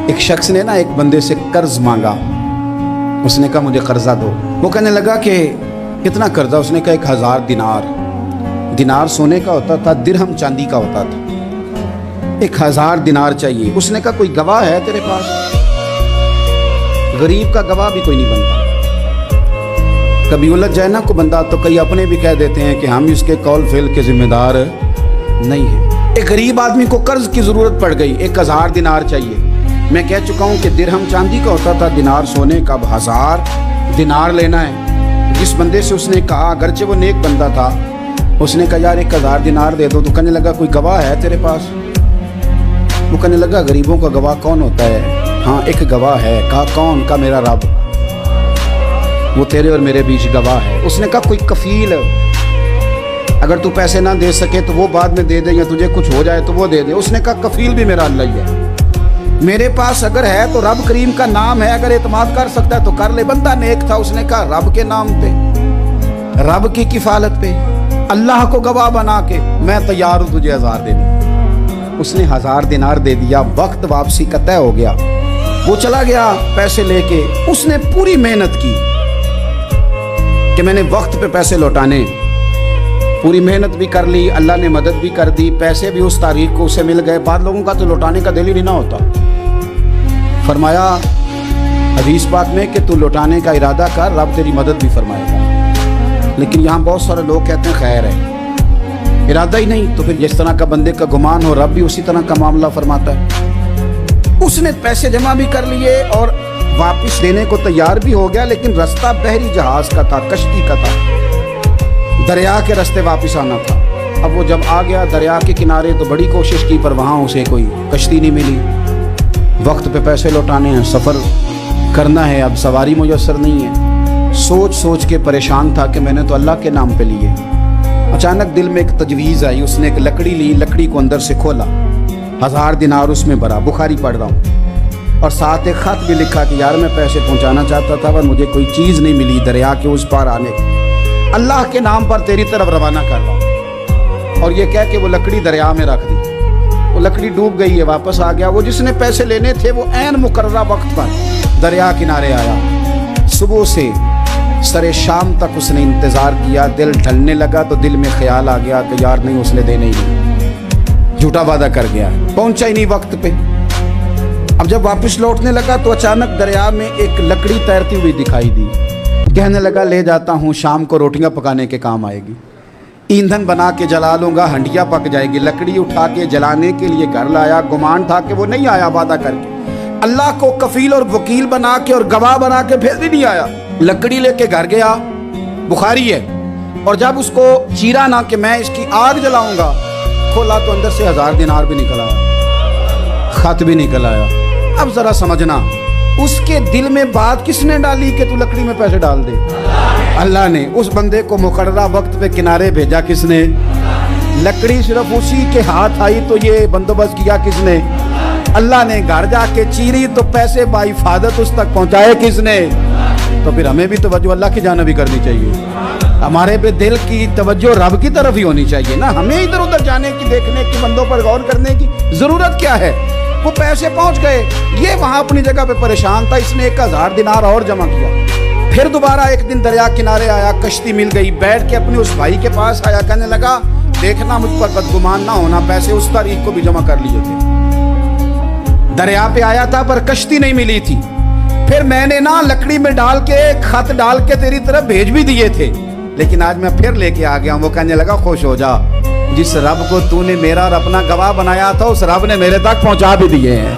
ایک شخص نے نا ایک بندے سے قرض مانگا. اس نے کہا مجھے قرضہ دو. وہ کہنے لگا کہ کتنا قرضہ؟ اس نے کہا 1000 دینار. دینار سونے کا ہوتا تھا، درہم چاندی کا ہوتا تھا. 1000 دینار چاہیے. اس نے کہا کوئی گواہ ہے تیرے پاس؟ غریب کا گواہ بھی کوئی نہیں بنتا. کبھی الجھ جائے نا کو بندہ تو کئی اپنے بھی کہہ دیتے ہیں کہ ہم اس کے قول فعل کے ذمہ دار نہیں ہیں. ایک غریب آدمی کو قرض کی ضرورت پڑ گئی، 1000 دینار چاہیے. میں کہہ چکا ہوں کہ درہم چاندی کا ہوتا تھا، دینار سونے کا. 1000 دینار لینا ہے. جس بندے سے اس نے کہا، اگرچہ وہ نیک بندہ تھا، اس نے کہا یار 1000 دینار دے دو. تو کہنے لگا کوئی گواہ ہے تیرے پاس؟ وہ کہنے لگا غریبوں کا گواہ کون ہوتا ہے؟ ہاں ایک گواہ ہے. کہا کون؟ کا میرا رب، وہ تیرے اور میرے بیچ گواہ ہے. اس نے کہا کوئی کفیل، اگر تو پیسے نہ دے سکے تو وہ بعد میں دے دے، یا تجھے کچھ ہو جائے تو وہ دے دے. اس نے کہا کفیل بھی میرا اللہ ہی ہے. میرے پاس اگر ہے تو رب کریم کا نام ہے، اگر اعتماد کر سکتا ہے تو کر لے. بندہ نیک تھا. اس نے کہا رب کے نام پہ، رب کی کفالت پہ، اللہ کو گواہ بنا کے میں تیار ہوں تجھے 1000 دینے. اس نے 1000 دینار دے دیا. وقت واپسی کا طے ہو گیا. وہ چلا گیا پیسے لے کے. اس نے پوری محنت کی کہ میں نے وقت پہ پیسے لوٹانے. پوری محنت بھی کر لی، اللہ نے مدد بھی کر دی. پیسے بھی اس تاریخ کو اسے مل گئے. بعض لوگوں کا تو لوٹانے کا دل ہی نہیں ہوتا. فرمایا حدیث پاک میں کہ تو لوٹانے کا ارادہ کر، رب تیری مدد بھی فرمائے گا. لیکن یہاں بہت سارے لوگ کہتے ہیں خیر ہے، ارادہ ہی نہیں. تو پھر جس طرح کا بندے کا گمان ہو، رب بھی اسی طرح کا معاملہ فرماتا ہے. اس نے پیسے جمع بھی کر لیے اور واپس دینے کو تیار بھی ہو گیا. لیکن رستہ بحری جہاز کا تھا، کشتی کا تھا. دریا کے راستے واپس آنا تھا. اب وہ جب آ گیا دریا کے کنارے تو بڑی کوشش کی، پر وہاں اسے کوئی کشتی نہیں ملی. وقت پہ پیسے لوٹانے ہیں، سفر کرنا ہے، اب سواری میسر نہیں ہے. سوچ سوچ کے پریشان تھا کہ میں نے تو اللہ کے نام پہ لیے. اچانک دل میں ایک تجویز آئی. اس نے ایک لکڑی لی، لکڑی کو اندر سے کھولا، 1000 دینار اس میں بھرا. بخاری پڑھ رہا ہوں. اور ساتھ ایک خط بھی لکھا کہ یار میں پیسے پہنچانا چاہتا تھا پر مجھے کوئی چیز نہیں ملی دریا کے اس پار آنے کی. اللہ کے نام پر تیری طرف روانہ کر رہا ہوں. اور یہ کہہ کہ وہ لکڑی دریا میں رکھ دی. وہ لکڑی ڈوب گئی ہے. واپس آ گیا. وہ جس نے پیسے لینے تھے وہ عین مقررہ وقت پر دریا کنارے آیا. صبح سے سرے شام تک اس نے انتظار کیا. دل ڈھلنے لگا تو دل میں خیال آ گیا کہ یار نہیں، اس نے دینے ہی نہیں، جھوٹا وعدہ کر گیا، پہنچا ہی نہیں وقت پہ. اب جب واپس لوٹنے لگا تو اچانک دریا میں ایک لکڑی تیرتی ہوئی دکھائی دی. کہنے لگا لے جاتا ہوں، شام کو روٹیاں پکانے کے کام آئے گی. ایندھن بنا کے جلا لوں گا، ہنڈیا پک جائے گی. لکڑی اٹھا کے جلانے کے لیے گھر لایا. گمان تھا کہ وہ نہیں آیا وعدہ کر کے. اللہ کو کفیل اور وکیل بنا کے اور گواہ بنا کے پھر بھی نہیں آیا. لکڑی لے کے گھر گیا. بخاری ہے. اور جب اس کو چیرا نہ کہ میں اس کی آگ جلاؤں گا، کھولا تو اندر سے 1000 دینار بھی نکل آیا، خط بھی نکل آیا. اب ذرا سمجھنا، اس کے دل میں بات کس نے ڈالی کہ تو لکڑی میں پیسے ڈال دے؟ اللہ نے. اس بندے کو مقررہ وقت پہ کنارے بھیجا کس نے؟ لکڑی صرف اسی کے ہاتھ آئی تو یہ بندوبست کیا کس نے؟ اللہ نے. گھر جا کے چیری تو پیسے بحفاظت اس تک پہنچائے کس نے؟ تو پھر ہمیں بھی توجہ اللہ کی جانب ہی کرنی چاہیے. ہمارے پہ دل کی توجہ رب کی طرف ہی ہونی چاہیے نا. ہمیں ادھر ادھر جانے کی، دیکھنے کی، بندوں پر غور کرنے کی ضرورت کیا ہے؟ وہ پیسے پہنچ گئے. یہ وہاں اپنی جگہ پہ پریشان تھا. اس نے 1000 دینار اور جمع کیا. پھر دوبارہ ایک دن دریا کنارے آیا. کشتی مل گئی. بیٹھ کے اپنے اس بھائی کے پاس آیا. کہنے لگا دیکھنا مجھ پر بدگمان نہ ہونا، پیسے اس تاریخ کو بھی جمع کر لیے تھے. دریا پہ آیا تھا پر کشتی نہیں ملی تھی. پھر میں نے نا لکڑی میں ڈال کے خط ڈال کے تیری طرف بھیج بھی دیے تھے، لیکن آج میں پھر لے کے آ گیا ہوں. وہ کہنے لگا خوش ہو جا، جس رب کو تو نے میرا اور اپنا گواہ بنایا تھا اس رب نے میرے تک پہنچا بھی دیے ہیں.